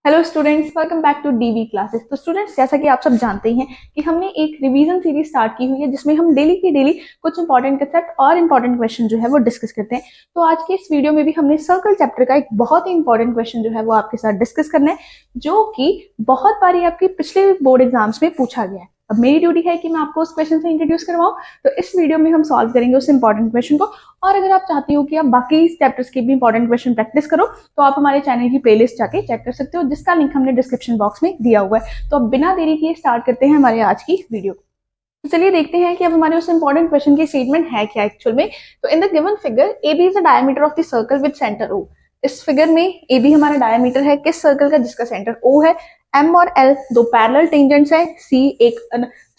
Hello students, welcome back to DV classes. तो students, जैसा कि आप सब जानते हैं कि हमने एक रिवीजन सीरीज स्टार्ट की हुई है जिसमें हम डेली की डेली कुछ इंपॉर्टेंट कंसेप्ट और इंपॉर्टेंट क्वेश्चन जो है वो डिस्कस करते हैं। तो आज के इस वीडियो में भी हमने सर्कल चैप्टर का एक बहुत ही इंपॉर्टेंट क्वेश्चन जो है वो आपके साथ डिस्कस करना है, जो कि बहुत बारी आपके पिछले बोर्ड एग्जाम्स में पूछा गया है। अब मेरी ड्यूटी है कि मैं आपको उस क्वेश्चन से इंट्रोड्यूस करवाऊं। तो इस वीडियो में हम सॉल्व करेंगे उस इंपॉर्टेंट क्वेश्चन को। और अगर आप चाहती हो कि आप बाकी चैप्टर्स के भी इंपॉर्टेंट क्वेश्चन प्रैक्टिस करो तो आप हमारे चैनल की प्लेलिस्ट जाके चेक कर सकते हो, जिसका लिंक हमने डिस्क्रिप्शन बॉक्स में दिया हुआ है। तो अब बिना देरी किए स्टार्ट करते हैं हमारे आज की वीडियो। तो चलिए देखते हैं कि अब हमारे उस इंपॉर्टेंट क्वेश्चन की स्टेटमेंट है क्या एक्चुअल में। तो in the given figure A B is the diameter of the circle with centre O. इस फिगर में ए बी हमारा डायमीटर है किस सर्कल का, जिसका सेंटर ओ है। एम और एल दो पैरेलल टेंजेंट्स है। सी एक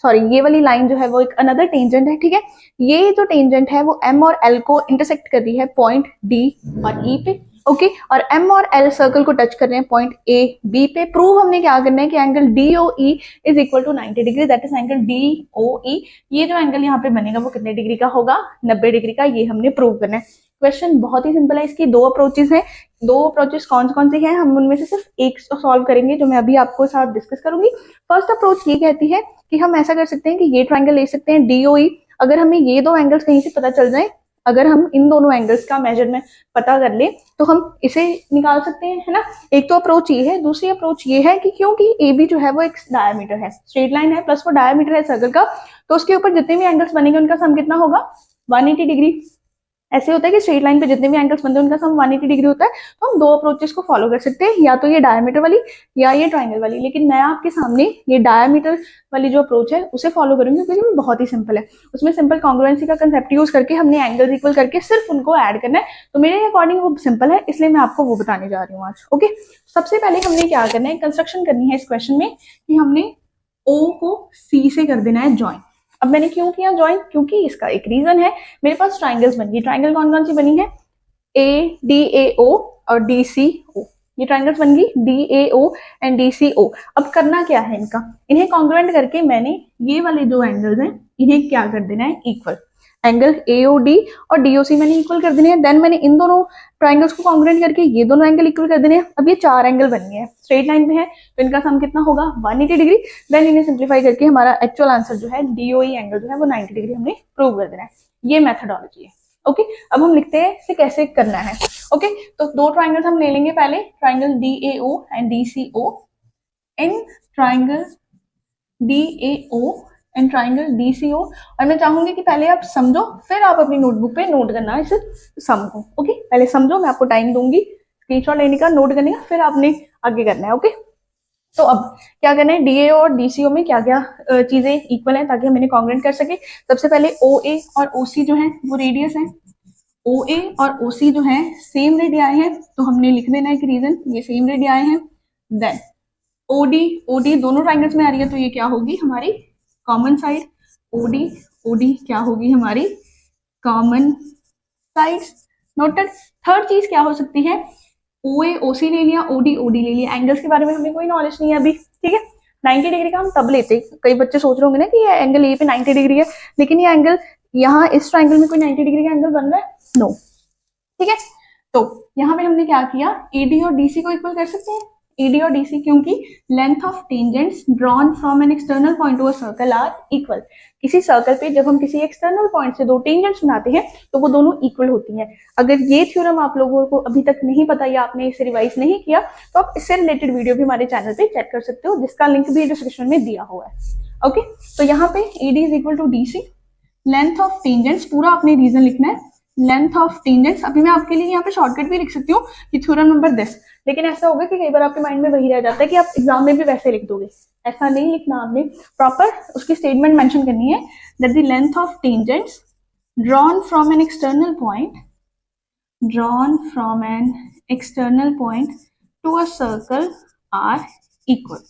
सॉरी ये वाली लाइन जो है वो एक अनदर टेंजेंट है, ठीक है। ये जो टेंजेंट है वो एम और एल को इंटरसेक्ट कर रही है पॉइंट डी और ई पे, ओके। और एम और एल सर्कल को टच कर रहे हैं पॉइंट ए बी पे। प्रूव हमने क्या करना है कि angle D O E is equal to 90 degree, that is angle D O E. ये जो एंगल यहाँ पे बनेगा वो कितने डिग्री का होगा, 90 डिग्री का। ये हमने प्रूव करना है। क्वेश्चन बहुत ही सिंपल है। इसकी दो अप्रोचेस हैं। दो अप्रोचेस कौन कौन सी हैं, हम उनमें से सिर्फ एक सॉल्व करेंगे जो मैं अभी आपको साथ डिस्कस करूंगी। फर्स्ट अप्रोच ये कहती है कि हम ऐसा कर सकते हैं कि ये ट्राइंगल ले सकते हैं डीओई। अगर हमें ये दो एंगल्स कहीं से पता चल जाए, अगर हम इन दोनों एंगल्स का मेजरमेंट पता कर ले तो हम इसे निकाल सकते हैं, है ना। एक तो अप्रोच ये है। दूसरी अप्रोच ये है कि क्योंकि ए बी जो है वो एक डायमीटर है, स्ट्रेट लाइन है, प्लस वो डायमीटर है सर्कल का, तो उसके ऊपर जितने भी एंगल्स बनेंगे उनका सम कितना होगा, 180 डिग्री। ऐसे होता है कि स्ट्रेट लाइन पे जितने भी एंगल्स बनते हैं उनका सम 180 डिग्री होता है। तो हम दो अप्रोचेस को फॉलो कर सकते हैं, या तो ये डायमीटर वाली या ये ट्राइंगल वाली। लेकिन मैं आपके सामने ये डायमीटर वाली जो अप्रोच है उसे फॉलो करूंगी क्योंकि वो बहुत ही सिंपल है। उसमें सिंपल कॉन्ग्रुएंसी का कंसेप्ट यूज करके हमने एंगल्स इक्वल करके सिर्फ उनको ऐड करना है। तो मेरे अकॉर्डिंग वो सिंपल है, इसलिए मैं आपको वो बताने जा रही हूँ आज, ओके। सबसे पहले हमने क्या करना है, कंस्ट्रक्शन करनी है इस क्वेश्चन में कि हमने ओ को सी से कर देना है ज्वाइन। अब मैंने क्यों किया ज्वाइन, क्योंकि इसका एक रीजन है। मेरे पास ट्राइंगल्स बन गई। ट्राइंगल कौन कौन सी बनी है, ए डी ए ओ और डी सी ओ। ये ट्राइंगल्स बन गई D A O and D C O. अब करना क्या है इनका, इन्हें कॉन्ग्रुएंट करके मैंने ये वाले जो एंगल्स हैं इन्हें क्या कर देना है, इक्वल। एंगल एओडी और डीओसी मैंने इक्वल कर देने हैं। देन मैंने इन दोनों ट्राइंगल्स को कॉन्ग्रुएंट करके ये दोनों एंगल इक्वल कर देने हैं। अब ये चार एंगल बन गए हैं, स्ट्रेट लाइन पे है, तो इनका सम कितना होगा, 180 डिग्री। देन इन्हें सिंप्लीफाई करके हमारा एक्चुअल आंसर जो है डीओई एंगल जो है वो 90 डिग्री हमने प्रूव कर देना है। ये मेथडोलॉजी है, ओके। अब हम लिखते हैं इसे कैसे करना है, ओके। तो दो ट्राइंगल्स हम ले लेंगे पहले, triangle D A O and D C O. इन triangle D A O and triangle D C O. और मैं चाहूंगी कि पहले आप समझो, फिर आप अपनी नोटबुक पे नोट करना इस सम को, ओके। पहले समझो, मैं आपको टाइम दूंगी स्क्रीनशॉट लेने का, नोट करने का, फिर आपने आगे करना है, ओके। तो अब क्या करना है, डीए और डीसीओ में क्या क्या चीजें इक्वल है ताकि हम इन्हें कॉन्ग्रुएंट कर सके। सबसे पहले ओ ए और ओ सी जो है वो रेडियस है। ओ ए और ओ सी जो है सेम रेडियाई है, तो हमने लिख देना है कि रीजन ये सेम रेडियाई है। देन ओडी, ओडी दोनों ट्राइंगल्स में आ रही है तो ये क्या होगी हमारी कॉमन साइड। ओडी ओडी क्या होगी हमारी कॉमन साइड, नोटेड। थर्ड चीज क्या हो सकती है, ओए ओसी ले लिया, ओडी ओडी ले लिया। एंगल्स के बारे में हमें कोई नॉलेज नहीं है अभी, ठीक है। 90 डिग्री का हम तब लेते, कई बच्चे सोच रहे होंगे ना कि ये एंगल ए पे 90 डिग्री है, लेकिन ये एंगल यहाँ इस ट्राइंगल में कोई 90 डिग्री का एंगल बन रहा है, नो, ठीक है। तो यहाँ पे हमने क्या किया, एडी और डीसी को इक्वल कर सकते हैं, एडी और डीसी, क्योंकि length of tangents drawn from an external point to a circle are equal. किसी सर्कल पे जब हम किसी एक्सटर्नल पॉइंट से दो टेंजेंट्स बनाते हैं तो वो दोनों इक्वल होती हैं। अगर ये थ्योरम आप लोगों को अभी तक नहीं पता या आपने इसे रिवाइज नहीं किया तो आप इससे रिलेटेड वीडियो भी हमारे चैनल पे चेक कर सकते हो, जिसका लिंक भी डिस्क्रिप्शन में दिया हुआ है, ओके। तो यहाँ पे AD is equal to DC, length of tangents पूरा आपने रीजन लिखना है, लेंथ ऑफ टेंजेंट्स। अभी मैं आपके लिए यहाँ पे शॉर्टकट भी लिख सकती हूँ कि थ्योरम नंबर 10, लेकिन ऐसा होगा कि कई बार आपके माइंड में वही रह जाता है कि आप एग्जाम में भी वैसे लिख दोगे। ऐसा नहीं लिखना, आपने प्रॉपर उसकी स्टेटमेंट मेंशन करनी है that the length of tangents drawn from an external point, drawn from an external point to a circle are equal,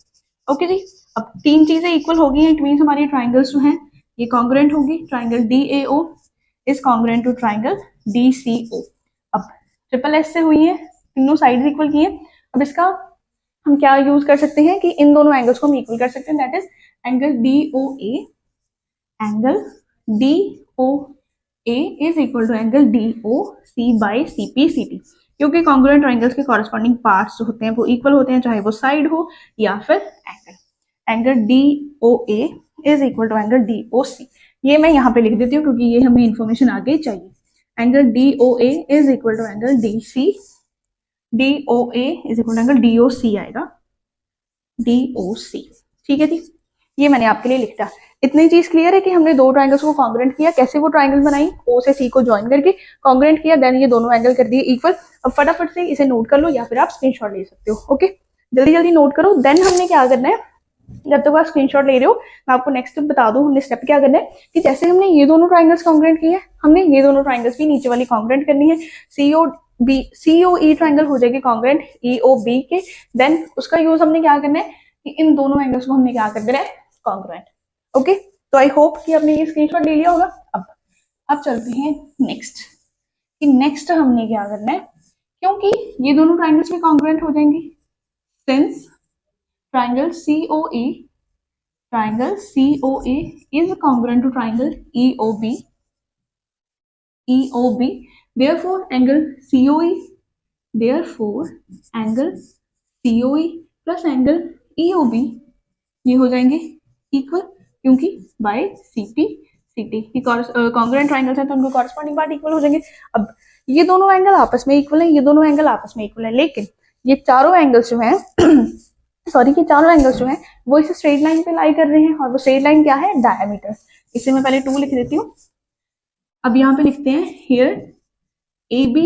okay जी। अब तीन चीजें इक्वल हो गई हैं, इट मींस हमारी ट्राइंगल्स जो हैं ये कॉन्ग्रुएंट होगी। Triangle D A O is congruent to triangle D C O. अब ट्रिपल एस से हुई है, तीनों साइड्स इक्वल की हैं। अब इसका हम क्या यूज कर सकते हैं कि इन दोनों एंगल्स को हम इक्वल कर सकते हैं, that is angle D O A, angle D O A is equal to angle D O C by C P C T. क्योंकि कॉन्ग्रुएंट ट्राइंगल्स के कॉरेस्पॉन्डिंग पार्ट्स जो होते हैं वो इक्वल होते हैं, चाहे वो साइड हो या फिर angle DOA is equal to angle DOC। ये मैं यहाँ पे लिख देती हूँ क्योंकि ये हमें इंफॉर्मेशन आगे चाहिए। Angle DOA is equal to angle DC, DOA is equal to angle DOC आएगा, DOC। ठीक है जी, ये मैंने आपके लिए लिखा। इतनी चीज क्लियर है कि हमने दो ट्राइंगल्स को कॉन्ग्रुएंट किया, कैसे वो ट्राइंगल बनाई, O से C को ज्वाइन करके कॉन्ग्रुएंट किया, देन ये दोनों एंगल कर दिए इक्वल। अब फटाफट से इसे नोट कर लो या फिर आप स्क्रीनशॉट ले सकते हो। ओके, जल्दी जल्दी नोट करो। देन हमने क्या करना है, जब तक आप स्क्रीनशॉट ले रहे हो मैं आपको नेक्स्ट बता दूं, हमने स्टेप क्या करना है कि जैसे हमने ये दोनों ट्राइंगल्स कॉन्ग्रुएंट किए, हमने ये दोनों ट्राइंगल्स भी नीचे वाली कॉन्ग्रुएंट करनी है। COE ट्राइंगल हो जाएगी कॉन्ग्रुएंट EOB के। देन उसका यूज हमने क्या करना है कि इन दोनों एंगल्स को हमने क्या कर देना है, कॉन्ग्रुएंट। ओके, तो आई होप कि आपने ये स्क्रीनशॉट ले लिया होगा। अब चलते हैं नेक्स्ट, कि नेक्स्ट हमने क्या करना है, क्योंकि ये दोनों ट्राइंगल्स भी कॉन्ग्रुएंट हो जाएंगे, since triangle COA is congruent to triangle EOB, therefore angle COE plus angle EOB ये हो जाएंगे इक्वल, क्योंकि बाय CP CT ये कॉन्ग्रुएंट ट्राइंगल्स हैं तो उनको कॉरेस्पॉन्डिंग पार्ट इक्वल हो जाएंगे। अब ये दोनों एंगल आपस में इक्वल है, ये दोनों एंगल आपस में इक्वल है, लेकिन ये चारों एंगल्स जो हैं ये चारों एंगल्स जो हैं वो इस स्ट्रेट लाइन पे लाई कर रहे हैं, और वो स्ट्रेट लाइन क्या है, डायमीटर। इसे मैं पहले 2 लिख देती हूँ। अब यहाँ पे लिखते हैं here AB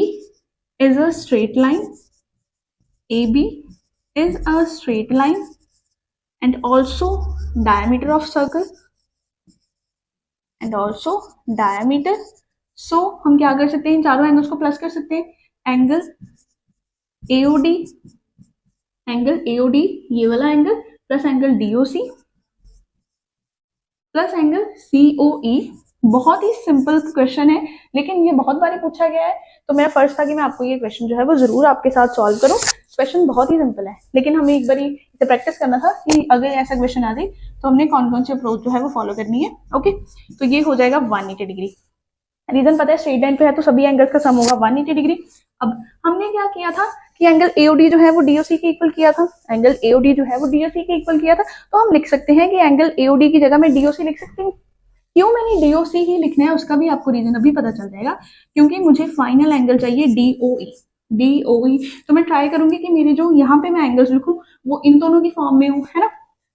is a straight line, AB is a straight line and also diameter of circle and also diameter. So हम क्या कर सकते हैं, चारों एंगल्स को प्लस कर सकते हैं, एंगल AOD ये वाला angle plus angle DOC plus angle COE। बहुत ही सिंपल क्वेश्चन है, लेकिन ये बहुत बार पूछा गया है, तो मेरा फर्ज था कि मैं आपको ये क्वेश्चन जो है वो जरूर आपके साथ सॉल्व करूं। क्वेश्चन बहुत ही सिंपल है, लेकिन हमें एक बार इसे प्रैक्टिस करना था कि अगर ऐसा क्वेश्चन आ जाए तो हमने कौन कौन सी अप्रोच जो है वो फॉलो करनी है। ओके, तो ये हो जाएगा 180 डिग्री। रीजन पता है, स्ट्रेट लाइन पे है तो सभी एंगल्स का सम होगा 180 डिग्री। अब हमने क्या किया था कि एंगल AOD जो है वो DOC के इक्वल किया था, एंगल AOD जो है वो DOC के इक्वल किया था, तो हम लिख सकते हैं कि एंगल AOD की जगह मैं DOC लिख सकती हूँ। क्यों मैंने DOC ही लिखना है उसका भी आपको रीजन अभी पता चल जाएगा, क्योंकि मुझे फाइनल एंगल चाहिए DOE। तो मैं ट्राई करूंगी कि मेरे जो यहाँ पे मैं एंगल्स लिखूं वो इन दोनों की फॉर्म में हो, है ना,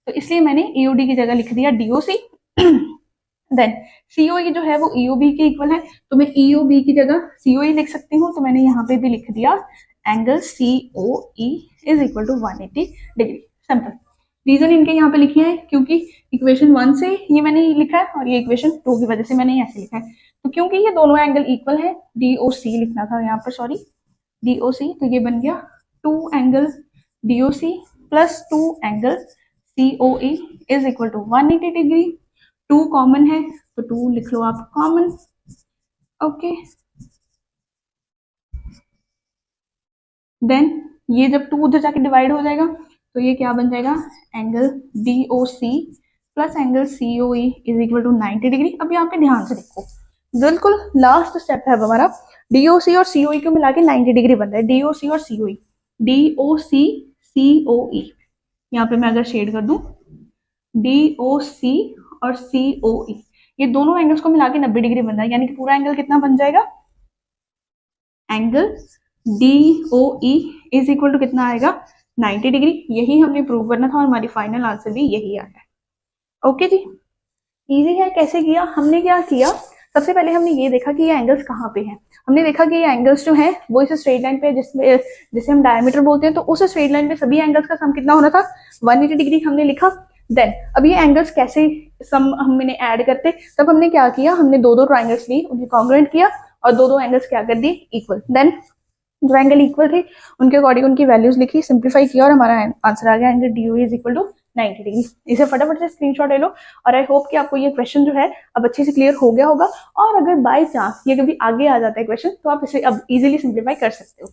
तो इसलिए मैंने AOD की जगह लिख दिया DOC। देन COE जो है वो EOB के इक्वल है, तो मैं EOB की जगह COE लिख सकती हूँ, तो मैंने यहाँ पे भी लिख दिया angle COE is equal to 180 degree. Simple reason इनके यहाँ पे लिखे हैं, क्योंकि इक्वेशन 1 से ये मैंने लिखा है और ये इक्वेशन 2 की वजह से मैंने ऐसे लिखा है। तो क्योंकि ये दोनों एंगल इक्वल है, DOC लिखना था यहाँ पर, सॉरी DOC, तो ये बन गया 2 angle DOC plus 2 angle COE is equal to 180 degree. 2 common है तो 2 लिख लो आप कॉमन। ओके, देन ये जब 2 उधर जाके डिवाइड हो जाएगा तो ये क्या बन जाएगा, angle DOC plus angle COE is equal to 90 degree. अब यहाँ पे ध्यान से देखो, बिल्कुल लास्ट स्टेप है हमारा, DOC और COE को मिला के 90 डिग्री बन रहा है, DOC और COE, DOC COE। यहाँ पे मैं अगर शेड कर दूं DOC और COE, ये दोनों एंगल्स को मिला के 90 डिग्री बन रहा है, यानी कि पूरा एंगल कितना बन जाएगा, angle DOE is equal to कितना आएगा, 90 डिग्री। यही हमने प्रूव करना था और हमारी फाइनल आंसर भी यही आया है। ओके जी, इजी है। कैसे किया, हमने क्या किया, सबसे पहले हमने ये देखा कि ये एंगल्स कहाँ पे हैं। हमने देखा कि ये एंगल्स जो हैं वो इस स्ट्रेट लाइन पे, जिसे हम डायमीटर बोलते हैं, तो उस स्ट्रेट लाइन पे सभी एंगल्स का सम कितना होना था, 180 डिग्री हमने लिखा। देन अब ये एंगल्स कैसे सम हमने ऐड करते, तब हमने क्या किया, हमने दो ट्राइंगल्स ली, उन्हें कॉन्ग्रुएंट किया और दो एंगल्स क्या कर दिए, इक्वल। देन जो एंगल इक्वल थे उनके अकॉर्डिंग उनकी वैल्यूज लिखी, सिंप्लीफाई किया और हमारा आंसर आ गया angle DOE is equal to 90 degree. इसे फटाफट से स्क्रीनशॉट ले लो और आई होप कि आपको ये क्वेश्चन जो है अब अच्छे से क्लियर हो गया होगा। और अगर बाय चांस ये कभी आगे आ जाता है क्वेश्चन तो आप इसे अब इजीली सिंप्लीफाई कर सकते हो।